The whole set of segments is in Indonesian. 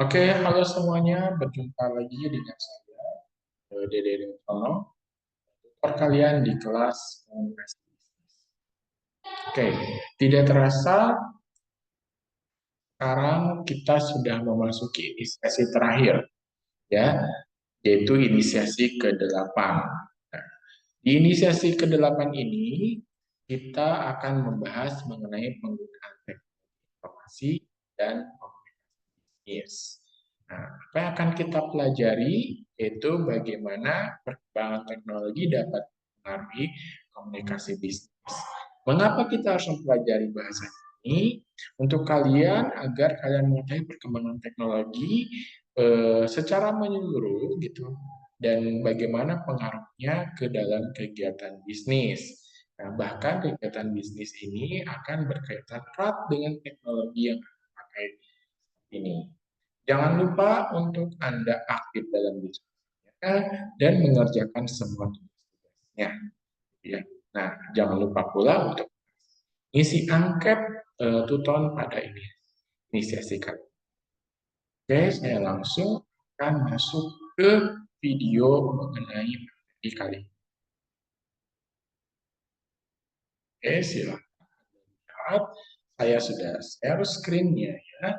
Oke, halo semuanya, berjumpa lagi dengan saya, Dede Retono, perkalian di kelas komunikasi bisnis. Oke, tidak terasa sekarang kita sudah memasuki inisiasi terakhir, ya, yaitu inisiasi ke-8. Nah, di inisiasi ke-8 ini, kita akan membahas mengenai penggunaan teknologi informasi dan yes. Nah, apa yang akan kita pelajari yaitu bagaimana perkembangan teknologi dapat mempengaruhi komunikasi bisnis. Mengapa kita harus mempelajari bahasa ini? Untuk kalian agar kalian mengetahui perkembangan teknologi secara menyeluruuf gitu dan bagaimana pengaruhnya ke dalam kegiatan bisnis. Nah, bahkan kegiatan bisnis ini akan berkaitan erat dengan teknologi yang dipakai ini. Jangan lupa untuk Anda aktif dalam diskusinya dan mengerjakan semua tugas-tugasnya. Ya. Nah, jangan lupa pula untuk isi angket tuton pada ini. Inisiasi kali. Oke, saya langsung akan masuk ke video mengenai materi kali ini. Oke, silakan lihat. Saya sudah share screen-nya ya.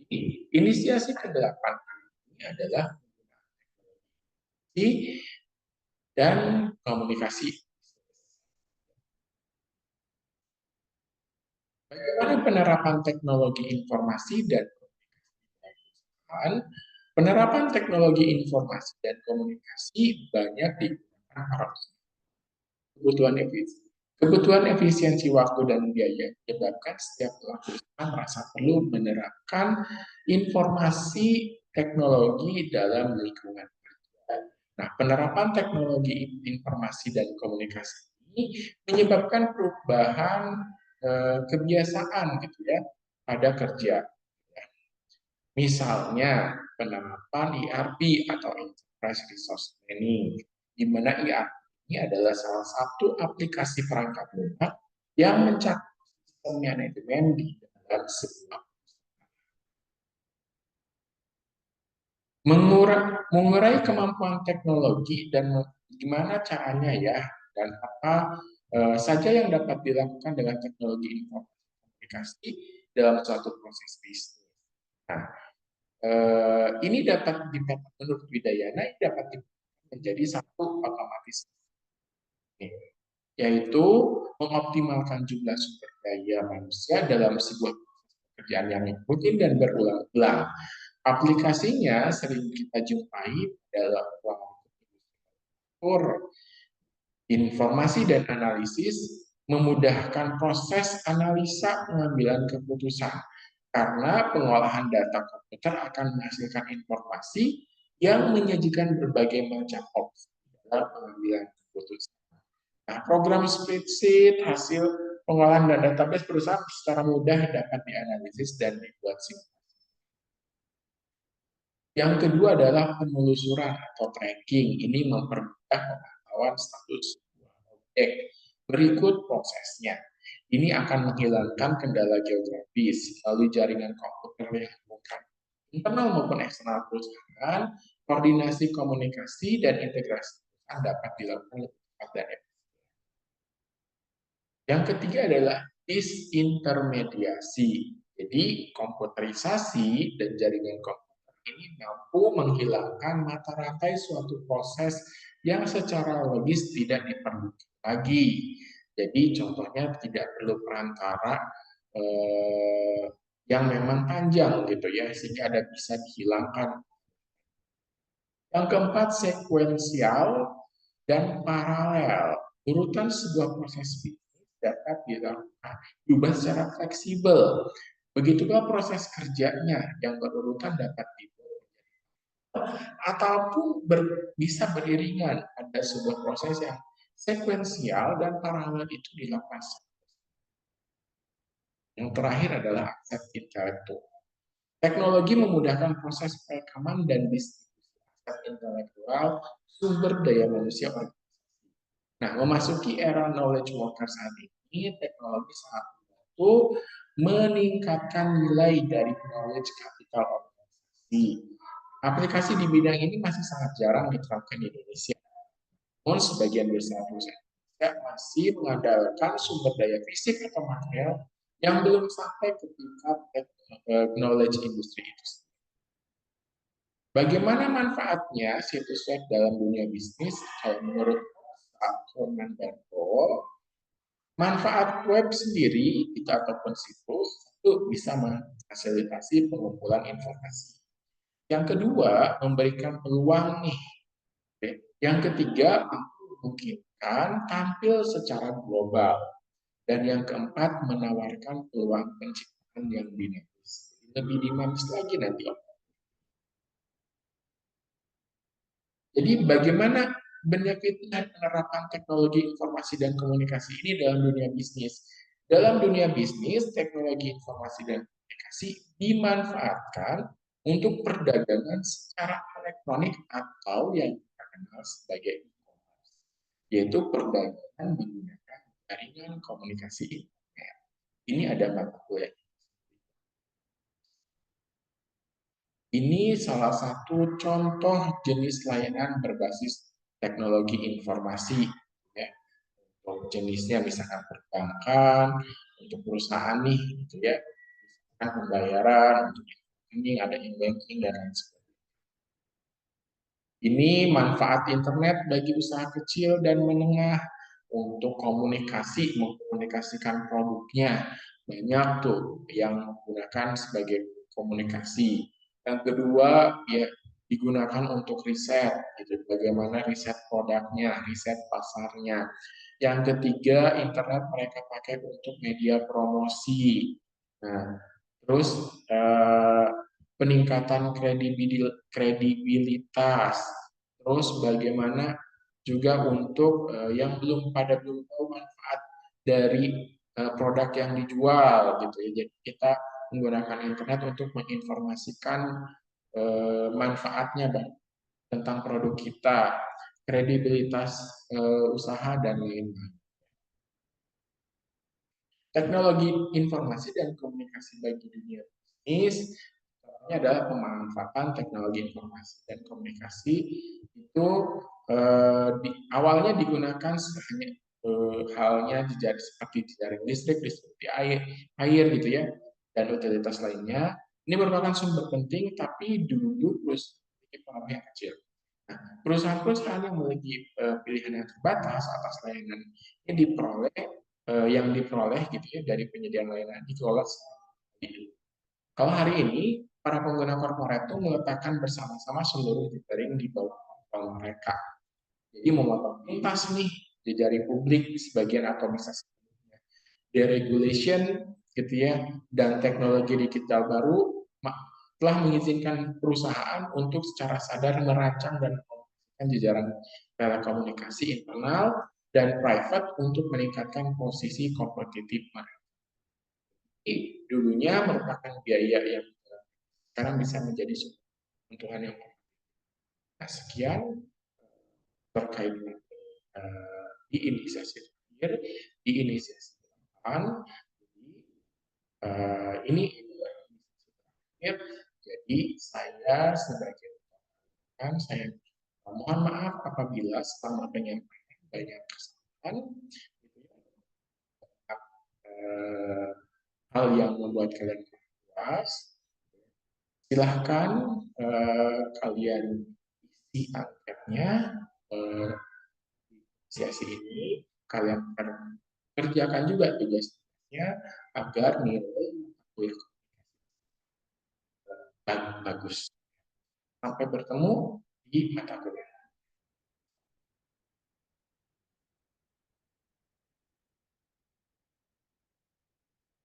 Jadi, inisiasi ke-8 ini adalah dan komunikasi. Bagaimana penerapan teknologi informasi dan komunikasi? Penerapan teknologi informasi dan komunikasi banyak digunakan para kebutuhan efisiensi. Kebutuhan efisiensi waktu dan biaya menyebabkan setiap pelaku usaha merasa perlu menerapkan informasi teknologi dalam lingkungan kerja. Nah, penerapan teknologi informasi dan komunikasi ini menyebabkan perubahan kebiasaan gitu ya pada kerja. Misalnya penerapan ERP atau Enterprise Resource Planning, di mana ERP ini adalah salah satu aplikasi perangkat lunak yang mencakup sistem manajemen di dalam sebuah mengurai kemampuan teknologi dan gimana caranya ya dan apa saja yang dapat dilakukan dengan teknologi informasi komunikasi dalam suatu proses bisnis. Nah, ini dapat menurut Widayana ini dapat menjadi satu otomatis, yaitu mengoptimalkan jumlah sumber daya manusia dalam sebuah pekerjaan yang rutin dan berulang-ulang. Aplikasinya sering kita jumpai dalam ruang informasi dan analisis, memudahkan proses analisa pengambilan keputusan karena pengolahan data komputer akan menghasilkan informasi yang menyajikan berbagai macam opsi dalam pengambilan keputusan. Nah, program spreadsheet hasil pengolahan dan database perusahaan secara mudah dapat dianalisis dan dibuat simulasi. Yang kedua adalah penelusuran atau tracking. Ini mempermudah pengetahuan status objek. Berikut prosesnya. Ini akan menghilangkan kendala geografis melalui jaringan komputer yang bukan internal maupun eksternal perusahaan. Koordinasi komunikasi dan integrasi perusahaan dapat dilakukan lebih cepat dan efisien. Yang ketiga adalah disintermediasi. Jadi komputerisasi dan jaringan komputer ini mampu menghilangkan mata rantai suatu proses yang secara logis tidak diperlukan lagi. Jadi contohnya tidak perlu perantara yang memang panjang gitu ya, sehingga ada bisa dihilangkan. Yang keempat, sekuensial dan paralel. Urutan sebuah proses bisnis dapat diubah secara fleksibel. Begitulah proses kerjanya yang berurutan dapat dibuat ataupun bisa beriringan. Ada sebuah proses yang sekuensial dan paralel itu dilakukan. Yang terakhir adalah akses intelektual. Teknologi memudahkan proses perekaman dan distribusi aset intelektual sumber daya manusia organisasi. Nah, memasuki era knowledge worker saat ini, teknologi sangat membantu meningkatkan nilai dari knowledge capital organisasi. Aplikasi di bidang ini masih sangat jarang diterapkan di Indonesia. Namun sebagian besar perusahaan Indonesia masih mengandalkan sumber daya fisik atau material yang belum sampai ke tingkat knowledge industri itu. Bagaimana manfaatnya situs web dalam dunia bisnis? Kalau menurut Herman Darto, manfaat web sendiri itu ataupun situs itu bisa memfasilitasi pengumpulan informasi. Yang kedua, memberikan peluang nih. Yang ketiga, memungkinkan tampil secara global. Dan yang keempat, menawarkan peluang penciptaan yang dinamis. Lebih dinamis lagi nanti. Jadi bagaimana benefit dan penerapan teknologi informasi dan komunikasi ini dalam dunia bisnis? Dalam dunia bisnis, teknologi informasi dan komunikasi dimanfaatkan untuk perdagangan secara elektronik atau yang kita kenal sebagai e-commerce, yaitu perdagangan menggunakan jaringan komunikasi internet. Ini ada mata kuliah. Ini salah satu contoh jenis layanan berbasis teknologi informasi. Ya. Untuk jenisnya misalkan perbankan, untuk perusahaan nih, gitu ya, misalkan pembayaran, untuk ini ada e-banking dan lain sebagainya. Ini manfaat internet bagi usaha kecil dan menengah untuk komunikasi, mengkomunikasikan produknya. Banyak tuh yang menggunakan sebagai komunikasi. Yang kedua, ya digunakan untuk riset, gitu. Bagaimana riset produknya, riset pasarnya. Yang ketiga, internet mereka pakai untuk media promosi. Nah, terus peningkatan kredibilitas. Terus bagaimana juga untuk yang belum tahu manfaat dari produk yang dijual gitu ya. Jadi kita menggunakan internet untuk menginformasikan manfaatnya Bang, tentang produk kita, kredibilitas usaha dan lain-lain. Teknologi informasi dan komunikasi bagi dunia bisnis ini adalah pemanfaatan teknologi informasi dan komunikasi itu awalnya digunakan hanya halnya seperti di jaring listrik, seperti air gitu ya, dan utilitas lainnya. Ini merupakan sumber penting, tapi dulu memiliki pengaruh yang kecil. Nah, perusahaan-perusahaan yang memiliki pilihan yang terbatas atas layanan yang diperoleh gitu ya dari penyediaan layanan dikelola itu. Kalau hari ini para pengguna korporat itu meletakkan bersama-sama seluruh jaring di bawah kontrol mereka. Jadi memotong tuntas nih jejaring publik sebagian atau bisa sepenuhnya. Deregulation gitu ya dan teknologi digital baru telah mengizinkan perusahaan untuk secara sadar merancang dan memperbaiki jajaran telekomunikasi internal dan private untuk meningkatkan posisi kompetitif mereka. Dulunya merupakan biaya yang sekarang bisa menjadi keuntungan yang nah, sekian terkait dengan di inisiasi terakhir, di inisiasi depan. Ini terakhir. Jadi saya sebagai rekan, saya mohon maaf apabila selama penyampaian banyak kesalahan, hal yang membuat kalian puas. Silahkan kalian isi angketnya sesi ini, kalian kerjakan juga tugasnya agar nilai bagus. Sampai bertemu di mata kuliah.